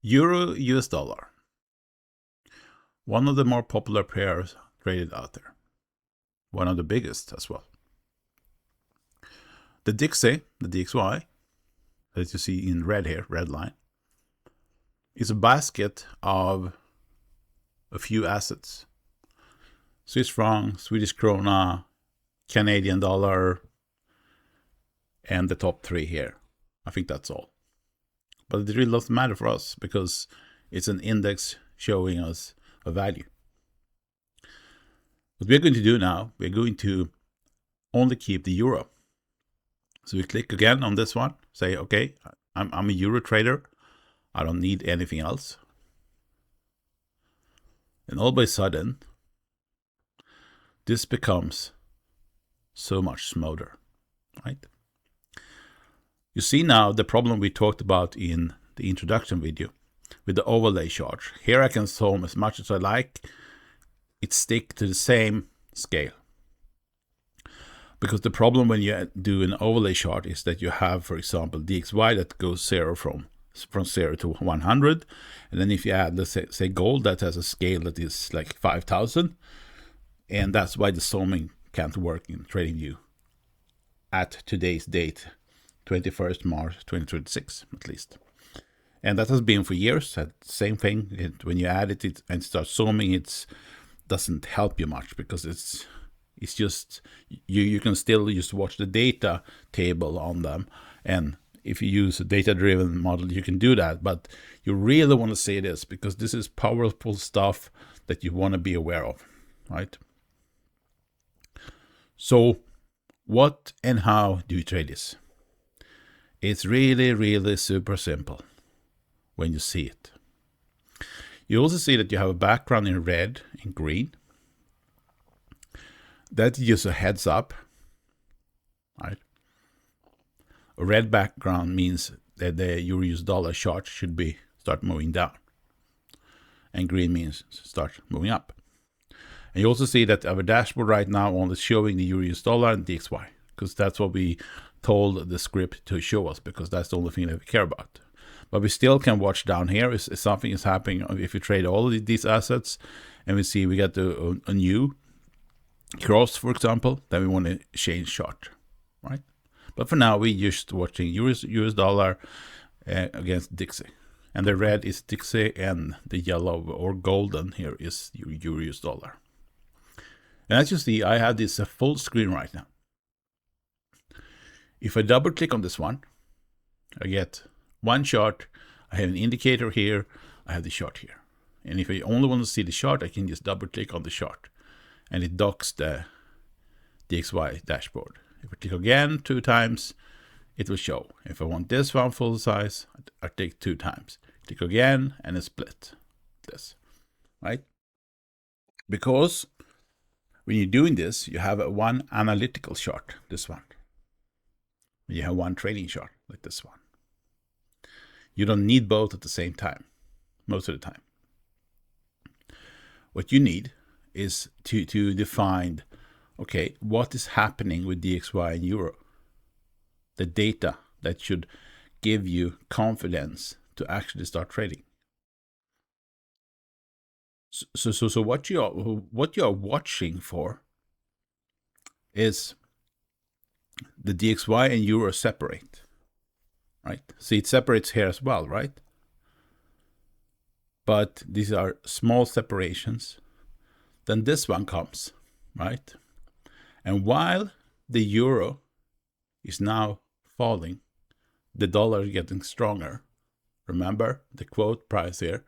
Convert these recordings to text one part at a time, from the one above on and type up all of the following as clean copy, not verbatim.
Euro US dollar. One of the more popular pairs traded out there. One of the biggest as well. The DXY, as you see in red here, red line, is a basket of a few assets. Swiss franc, Swedish krona, Canadian dollar, and the top three here. I think that's all. But it really doesn't matter for us because it's an index showing us a value. What we're going to do now, we're going to only keep the euro. So we click again on this one, say, okay, I'm a euro trader. I don't need anything else. And all of a sudden, this becomes so much smoother, right? You see now the problem we talked about in the introduction video with the overlay chart. Here I can zoom as much as I like. It sticks to the same scale. Because the problem when you do an overlay chart is that you have, for example, DXY that goes from 0 to 100. And then if you add, let's say gold, that has a scale that is like 5,000. And that's why the zooming can't work in TradingView at today's date, 21st March 2026 at least. And that has been for years. That same thing. When you add it and start zooming, it doesn't help you much because it's just you can still just watch the data table on them. And if you use a data-driven model, you can do that. But you really want to see this because this is powerful stuff that you want to be aware of, right? So what and how do you trade this? It's really, really super simple when you see it. You also see that you have a background in red and green. That's just a heads up, right? A red background means that the euro-US dollar chart should start moving down. And green means start moving up. And you also see that our dashboard right now only showing the euro-US dollar and DXY, because that's what we told the script to show us, because that's the only thing that we care about. But we still can watch down here if something is happening. If you trade all of these assets and we see we get a new cross, for example, then we want to change chart, right? But for now, we're just watching US dollar against DXY. And the red is DXY and the yellow or golden here is euro-US dollar. And as you see, I have this full screen right now. If I double click on this one, I get one chart. I have an indicator here. I have the chart here. And if I only want to see the chart, I can just double click on the chart. And it docks the DXY dashboard. If I click again 2 times, it will show. If I want this one full size, I take 2 times. Click again and it's split. This, right? Because when you're doing this, you have one analytical chart, this one. You have one trading chart like this one. You don't need both at the same time, most of the time. What you need is to define, okay, what is happening with DXY and Euro? The data that should give you confidence to actually start trading. So what you are watching for is the DXY and Euro separate, right? See, it separates here as well, right? But these are small separations. Then this one comes, right? And while the euro is now falling, the dollar is getting stronger. Remember the quote price here.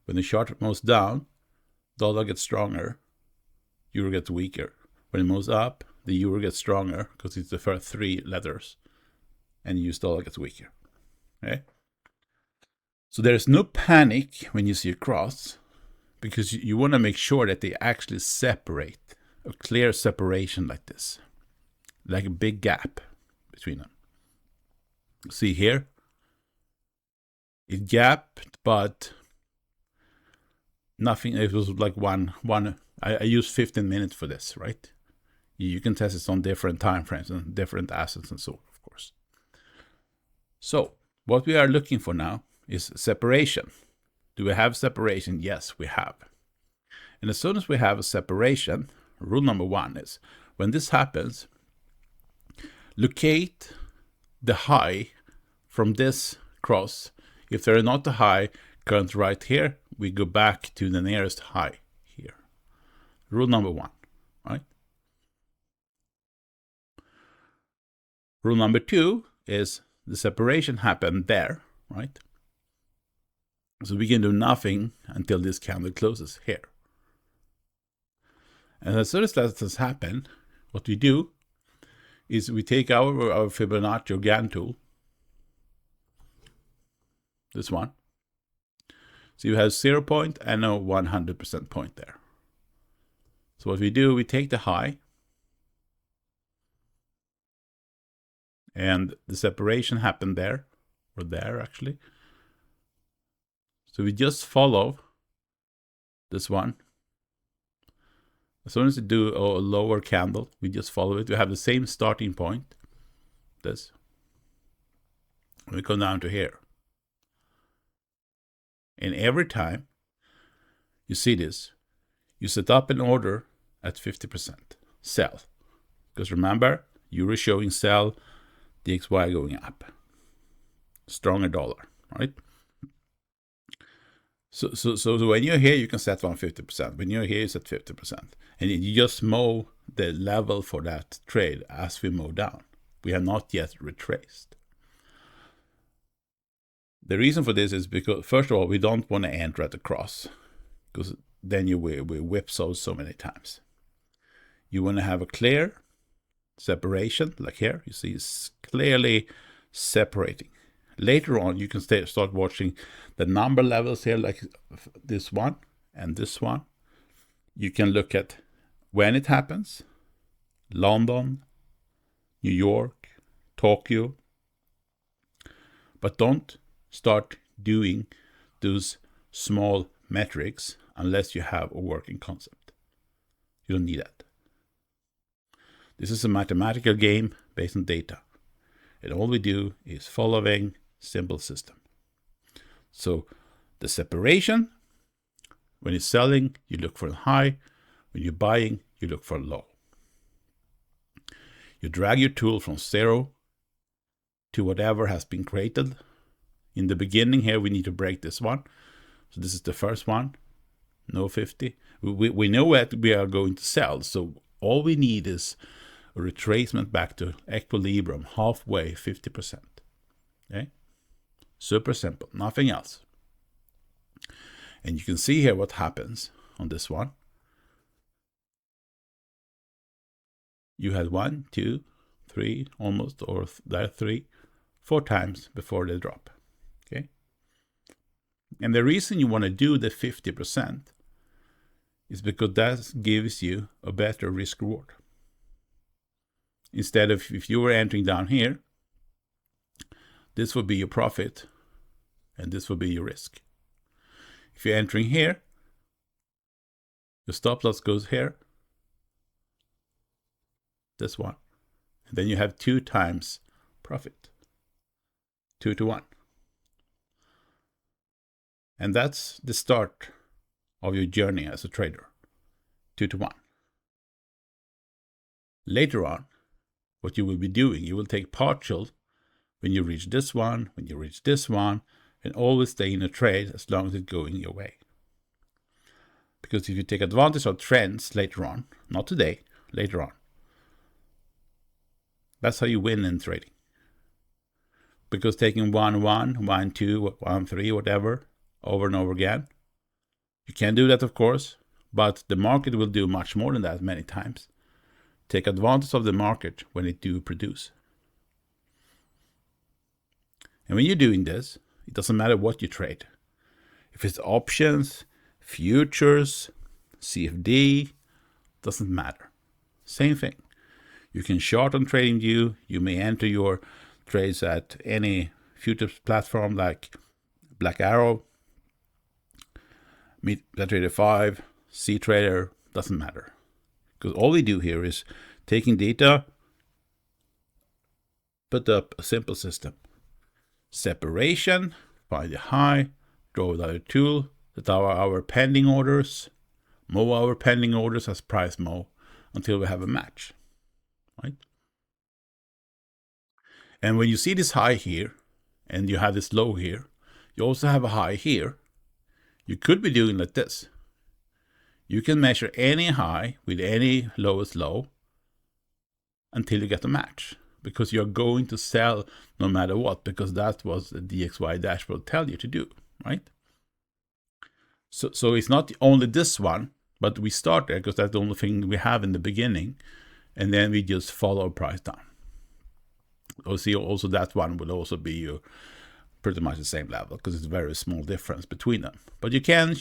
When the chart moves down, dollar gets stronger, euro gets weaker. When it moves up, the euro gets stronger because it's the first 3 letters, and US dollar gets weaker. Okay? So there's no panic when you see a cross, because you want to make sure that they actually separate, a clear separation like this, like a big gap between them. See here, it gapped, but nothing. It was like one. I used 15 minutes for this, right? You can test this on different time frames and different assets and so on, of course. So what we are looking for now is separation. Do we have separation? Yes, we have. And as soon as we have a separation, rule number 1 is, when this happens, locate the high from this cross. If there is not a high current right here, we go back to the nearest high here. Rule number 1, right? Rule number 2 is the separation happened there, right? So we can do nothing until this candle closes here. And as soon as that has happened, what we do is we take our Fibonacci or Gann tool, this one. So you have 0 point and a 100% point there. So what we do, we take the high, and the separation happened there, or there actually. So we just follow this one. As soon as you do a lower candle, we just follow it. We have the same starting point, this. We come down to here. And every time you see this, you set up an order at 50%, sell. Because remember, euro showing sell, DXY going up. Stronger dollar, right? So when you're here, you can set on 50%. When you're here, you set 50%. And you just mow the level for that trade as we mow down. We have not yet retraced. The reason for this is because, first of all, we don't want to enter at the cross, because then you will whipsaw so many times. You want to have a clear separation, like here. You see it's clearly separating. Later on, you can start watching the number levels here, like this one and this one. You can look at when it happens, London, New York, Tokyo. But don't start doing those small metrics unless you have a working concept. You don't need that. This is a mathematical game based on data. And all we do is following simple system. So the separation, when you're selling, you look for a high. When you're buying, you look for a low. You drag your tool from 0 to whatever has been created. In the beginning here, we need to break this one. So this is the first one, no 50. We know what we are going to sell. So all we need is a retracement back to equilibrium, halfway, 50%. Okay? Super simple, nothing else. And you can see here what happens on this one. You had 1, 2, 3, almost, or there 3, 4 times before they drop. Okay? And the reason you want to do the 50% is because that gives you a better risk reward. Instead of, if you were entering down here, this would be your profit and this would be your risk. If you're entering here, your stop loss goes here, this one, and then you have 2 times profit, 2 to 1. And that's the start of your journey as a trader, 2 to 1. Later on, what you will be doing, you will take partial when you reach this one, when you reach this one, and always stay in a trade as long as it's going your way. Because if you take advantage of trends later on, not today, later on, that's how you win in trading. Because taking 1, 1, 1, 2, 1, 3, whatever, over and over again, you can do that, of course, but the market will do much more than that many times. Take advantage of the market when it do produce. And when you're doing this, it doesn't matter what you trade. If it's options, futures, CFD, doesn't matter. Same thing. You can short on TradingView. You may enter your trades at any futures platform like Black Arrow, MetaTrader 5, CTrader, doesn't matter. Because all we do here is taking data, put up a simple system. Separation, find the high, draw another tool that are our pending orders, mow our pending orders as price mow until we have a match, right? And when you see this high here and you have this low here, you also have a high here. You could be doing like this. You can measure any high with any lowest low until you get a match, because you're going to sell no matter what, because that's what the DXY dashboard tell you to do, right? So it's not only this one, but we start there because that's the only thing we have in the beginning, and then we just follow price down. You'll see also that one will also be pretty much the same level because it's a very small difference between them. But you can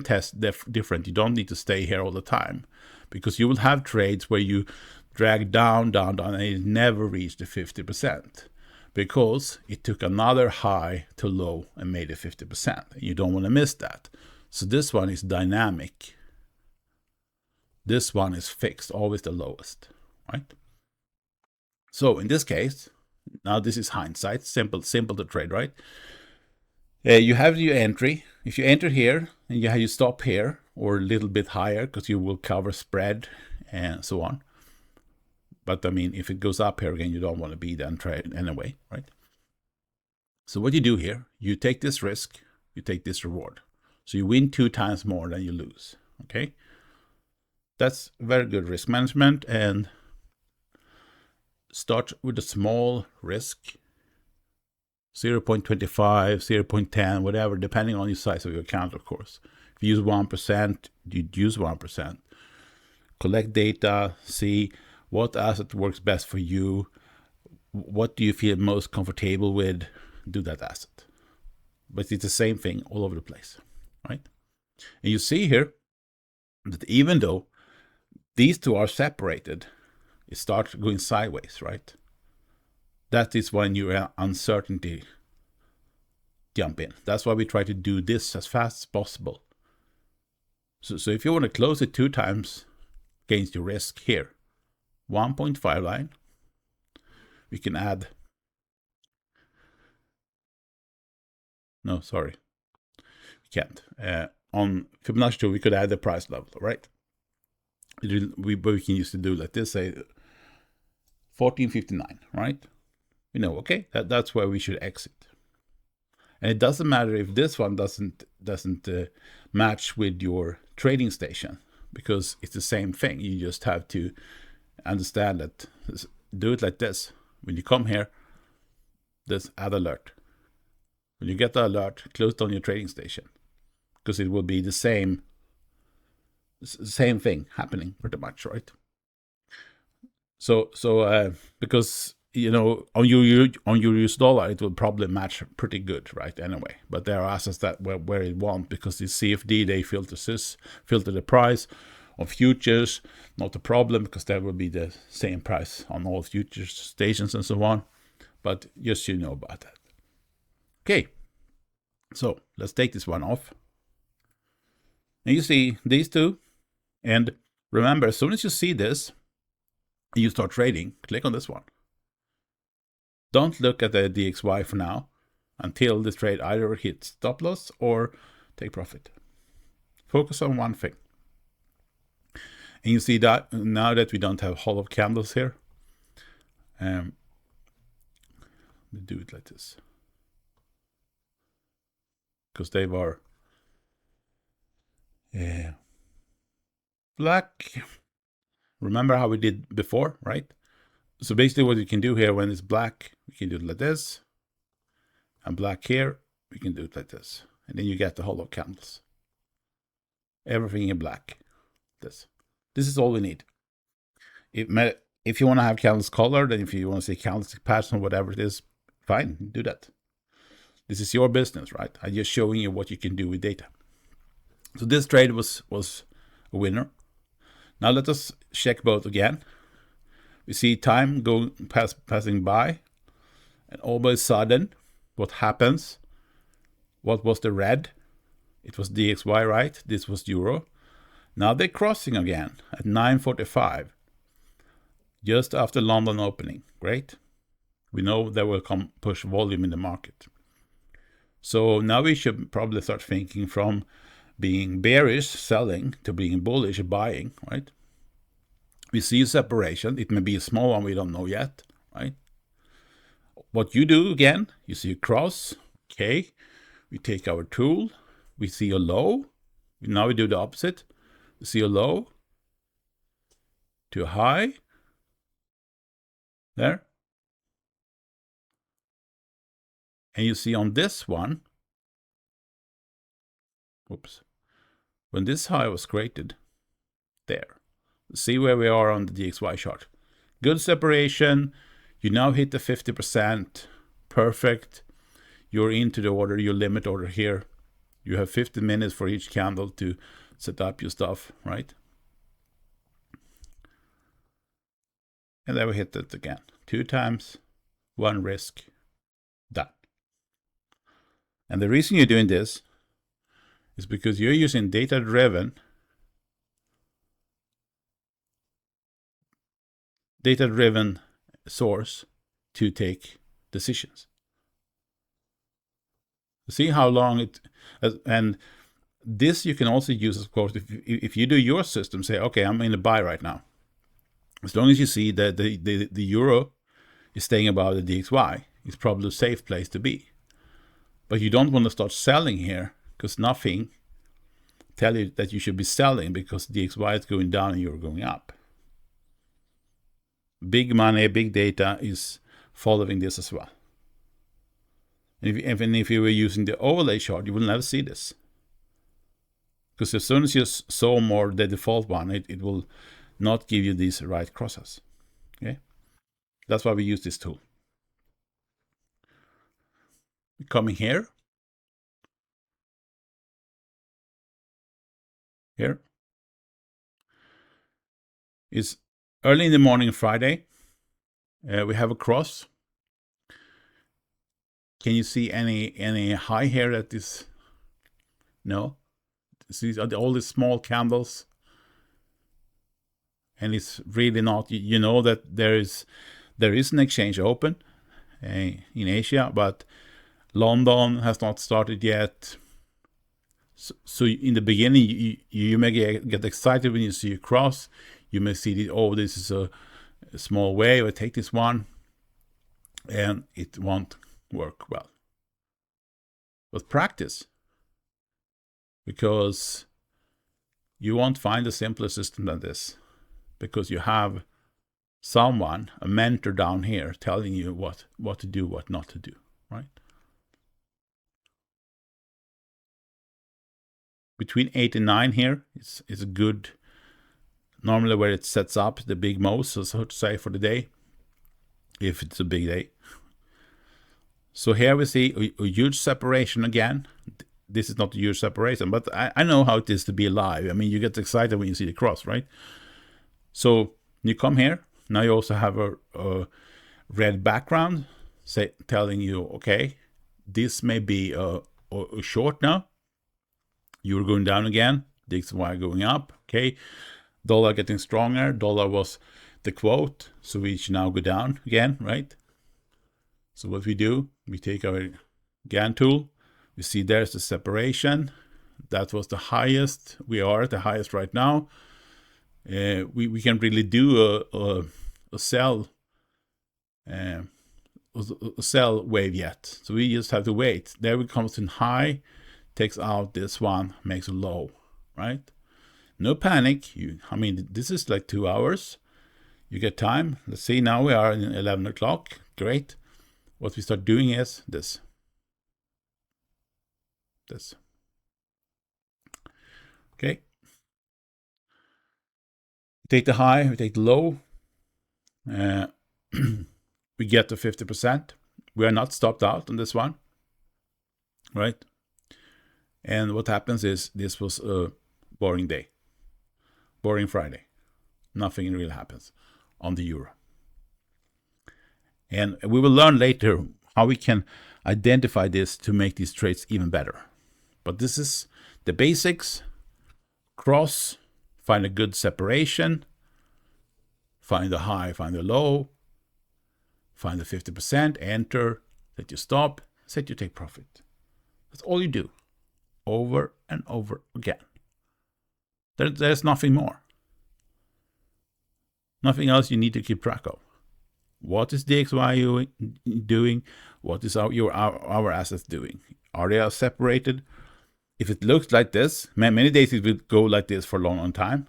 test different. You don't need to stay here all the time, because you will have trades where you drag down, and it never reached the 50% because it took another high to low and made it 50%. You don't want to miss that. So this one is dynamic. This one is fixed, always the lowest, right? So in this case, now this is hindsight, simple to trade, right? You have your entry. If you enter here and you stop here or a little bit higher, because you will cover spread and so on. But I mean, if it goes up here again, you don't want to be then trade anyway, right? So what you do here, you take this risk, you take this reward. So you win 2 times more than you lose, okay? That's very good risk management, and start with a small risk, 0.25, 0.10, whatever, depending on the size of your account, of course. If you use 1%, you'd use 1%. Collect data, see what asset works best for you, what do you feel most comfortable with, do that asset. But it's the same thing all over the place, right? And you see here that even though these two are separated, it starts going sideways, right? That is when your uncertainty jump in. That's why we try to do this as fast as possible. So if you want to close it 2 times against your risk here, 1.5 line, we can add, no, sorry, we can't. On Fibonacci 2, we could add the price level, right? We can use to do like this, say 14.59, right? We know, okay, that's where we should exit. And it doesn't matter if this one doesn't match with your trading station, because it's the same thing. You just have to understand that, do it like this. When you come here, this add alert. When you get the alert, close down your trading station, because it will be the same thing happening pretty much, right? So because you know on your US dollar it will probably match pretty good, right? Anyway, but there are assets that where it won't, because the CFD they filter the price. On futures, not a problem, because there will be the same price on all futures stations and so on. But just so you know about that. Okay, so let's take this one off. And you see these two. And remember, as soon as you see this, you start trading, click on this one. Don't look at the DXY for now until this trade either hits stop loss or take profit. Focus on one thing. And you see that now that we don't have hollow candles here, we do it like this, because they were black. Remember how we did before, right? So basically what you can do here, when it's black, we can do it like this, and black here, we can do it like this, and then you get the hollow candles. Everything in black. This is all we need. If you want to have candles colored, and if you want to see candlestick pattern or whatever it is, fine, do that. This is your business, right? I'm just showing you what you can do with data. So this trade was a winner. Now let us check both again. We see time passing by, and all of a sudden, what happens? What was the red? It was DXY, right? This was Euro. Now they're crossing again at 9:45, just after London opening. Great. We know that will come push volume in the market. So now we should probably start thinking from being bearish, selling, to being bullish, buying, right? We see a separation. It may be a small one, we don't know yet, right? What you do again, you see a cross, okay? We take our tool, we see a low. Now we do the opposite. We see a low to a high, there. And you see on this one, oops, when this high was created, there. See where we are on the DXY chart. Good separation. You now hit the 50%. Perfect. You're into the order, your limit order here. You have 15 minutes for each candle to set up your stuff, right? And then we hit it again. 2 times, 1 risk, done. And the reason you're doing this is because you're using data-driven source to take decisions. See how long it, and this you can also use, of course, if you do your system, say, okay, I'm in a buy right now. As long as you see that the euro is staying above the DXY, it's probably a safe place to be. But you don't want to start selling here, because nothing tells you that you should be selling because DXY is going down and you're going up. Big money, big data is following this as well. And if you were using the overlay chart, you will never see this. Because as soon as you saw more the default one, it will not give you these right crosses. Okay? That's why we use this tool. Coming here. Here. It's early in the morning Friday. We have a cross. Can you see any high here that is? No. See all these small candles. And it's really not, you know that there is an exchange open in Asia, but London has not started yet. So in the beginning, you may get excited when you see a cross. You may see, oh, this is a small wave, I take this one, and it won't work well. But practice, because you won't find a simpler system than this, because you have someone, a mentor down here, telling you what to do, what not to do, right? Between 8 and 9 here is a good, normally where it sets up the big most, so to say, for the day, if it's a big day. So here we see a huge separation again. This is not a huge separation, but I know how it is to be alive. I mean, you get excited when you see the cross, right? So you come here. Now you also have a red background, telling you, okay, this may be a short now. You're going down again. DXY going up. Okay, dollar getting stronger. Dollar was the quote, so we should now go down again, right? So what we do, we take our GAN tool. We see there's the separation. That was the highest. We are at the highest right now. We can really do a sell wave yet. So we just have to wait. There it comes in high, takes out this one, makes a low, right? No panic. I mean, this is like 2 hours. You get time. Let's see, now we are in 11 o'clock. Great. What we start doing is this. Okay. We take the high, we take the low. We get to 50%. We are not stopped out on this one, right? And what happens is this was a boring day, boring Friday. Nothing really happens on the euro. And we will learn later how we can identify this to make these trades even better. But this is the basics. Cross, find a good separation, find the high, find the low, find the 50%, enter, set your stop, set your take profit. That's all you do, over and over again. There's nothing more. Nothing else you need to keep track of. What is DXY doing? What is our assets doing? Are they separated? If it looks like this, many days it will go like this for a long time.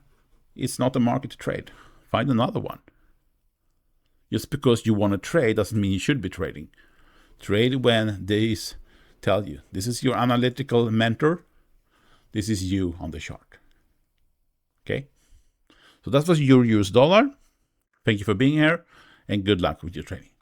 It's not a market to trade. Find another one. Just because you want to trade doesn't mean you should be trading. Trade when these tell you, this is your analytical mentor. This is you on the chart. Okay? So that was your US dollar. Thank you for being here, and good luck with your trading.